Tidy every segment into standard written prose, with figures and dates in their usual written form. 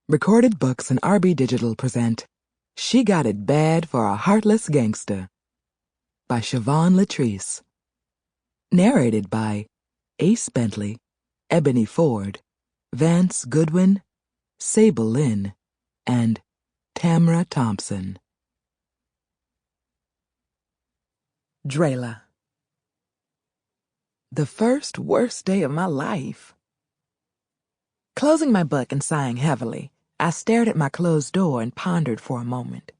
Recorded Books and RB Digital present She Got It Bad for a Heartless Gangsta by Shavonne Latrice. Narrated by Ace Bentley, Ebony Ford, Vance Goodwin, Sable Lynn, and Tamara Thompson. Draylah. The first worst day of my life. Closing my book and sighing heavily, I stared at my closed door and pondered for a moment.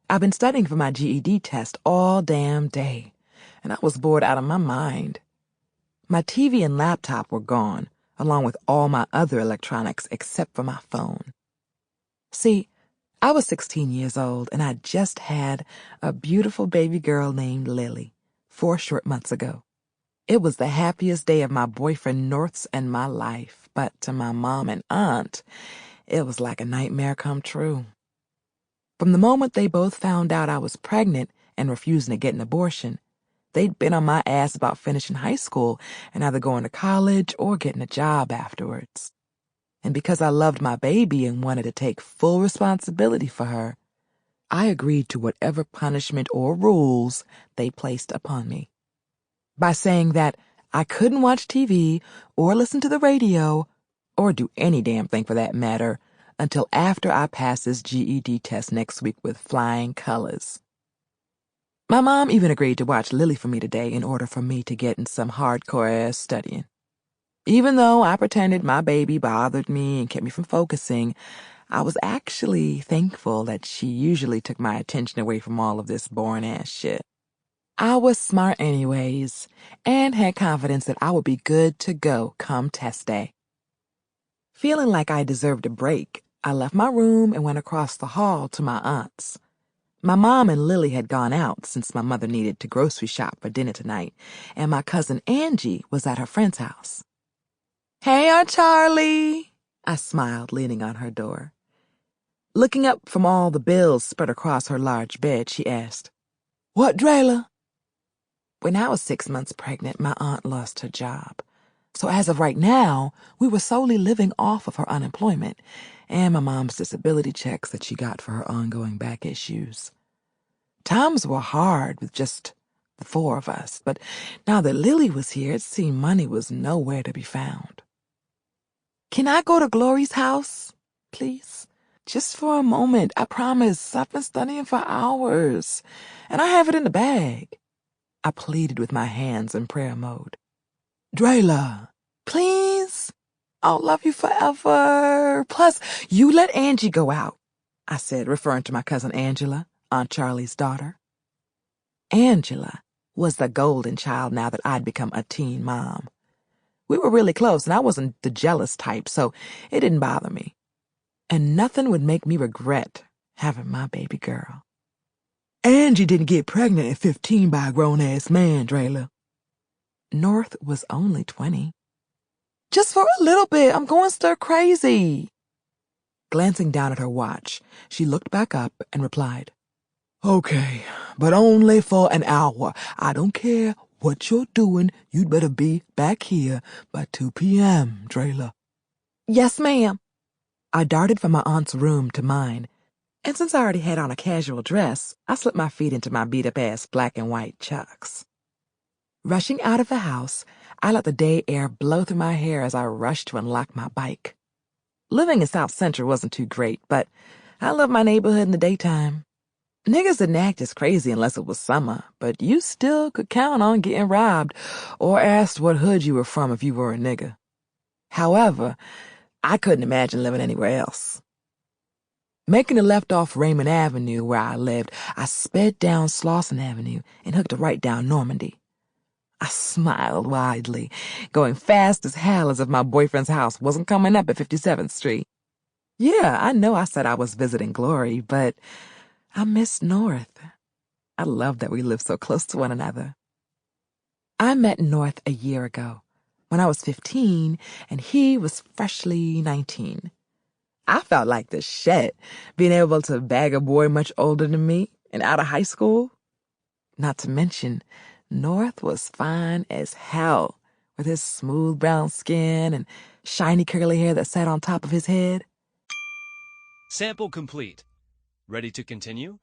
I've been studying for my GED test all damn day, and I was bored out of my mind. My TV and laptop were gone, along with all my other electronics except for my phone. See, I was 16 years old, and I just had a beautiful baby girl named Lily 4 short months ago. It was the happiest day of my boyfriend North's and my life, but to my mom and aunt, it was like a nightmare come true. From the moment they both found out I was pregnant and refusing to get an abortion, they'd been on my ass about finishing high school and either going to college or getting a job afterwards. And because I loved my baby and wanted to take full responsibility for her, I agreed to whatever punishment or rules they placed upon me. By saying that I couldn't watch TV or listen to the radio or do any damn thing for that matter until after I pass this GED test next week with flying colors. My mom even agreed to watch Lily for me today in order for me to get in some hardcore-ass studying. Even though I pretended my baby bothered me and kept me from focusing, I was actually thankful that she usually took my attention away from all of this boring-ass shit. I was smart anyways, and had confidence that I would be good to go come test day. Feeling like I deserved a break, I left my room and went across the hall to my aunt's. My mom and Lily had gone out since my mother needed to grocery shop for dinner tonight, and my cousin Angie was at her friend's house. "Hey, Aunt Charlie," I smiled, leaning on her door. Looking up from all the bills spread across her large bed, she asked, "What, Draylah?" When I was 6 months pregnant, my aunt lost her job. So as of right now, we were solely living off of her unemployment and my mom's disability checks that she got for her ongoing back issues. Times were hard with just the 4 of us, but now that Lily was here, it seemed money was nowhere to be found. "Can I go to Glory's house, please? Just for a moment, I promise. I've been studying for hours, and I have it in the bag," I pleaded with my hands in prayer mode. "Draylah, please? I'll love you forever. Plus, you let Angie go out," I said, referring to my cousin Angela, Aunt Charlie's daughter. Angela was the golden child now that I'd become a teen mom. We were really close, and I wasn't the jealous type, so it didn't bother me. And nothing would make me regret having my baby girl. "Angie didn't get pregnant at 15 by a grown-ass man, Draylah." North was only 20. "Just for a little bit. I'm going stir-crazy." Glancing down at her watch, she looked back up and replied, "Okay, but only for an hour. I don't care what you're doing. You'd better be back here by 2 p.m., Draylah." "Yes, ma'am." I darted from my aunt's room to mine, and since I already had on a casual dress, I slipped my feet into my beat-up-ass black and white Chucks. Rushing out of the house, I let the day air blow through my hair as I rushed to unlock my bike. Living in South Central wasn't too great, but I loved my neighborhood in the daytime. Niggas didn't act as crazy unless it was summer, but you still could count on getting robbed or asked what hood you were from if you were a nigga. However, I couldn't imagine living anywhere else. Making a left off Raymond Avenue where I lived, I sped down Slauson Avenue and hooked a right down Normandy. I smiled widely, going fast as hell as if my boyfriend's house wasn't coming up at 57th Street. Yeah, I know I said I was visiting Glory, but I missed North. I love that we live so close to one another. I met North a year ago, when I was 15 and he was freshly 19. I felt like the shit, being able to bag a boy much older than me and out of high school. Not to mention, North was fine as hell, with his smooth brown skin and shiny curly hair that sat on top of his head. Sample complete. Ready to continue?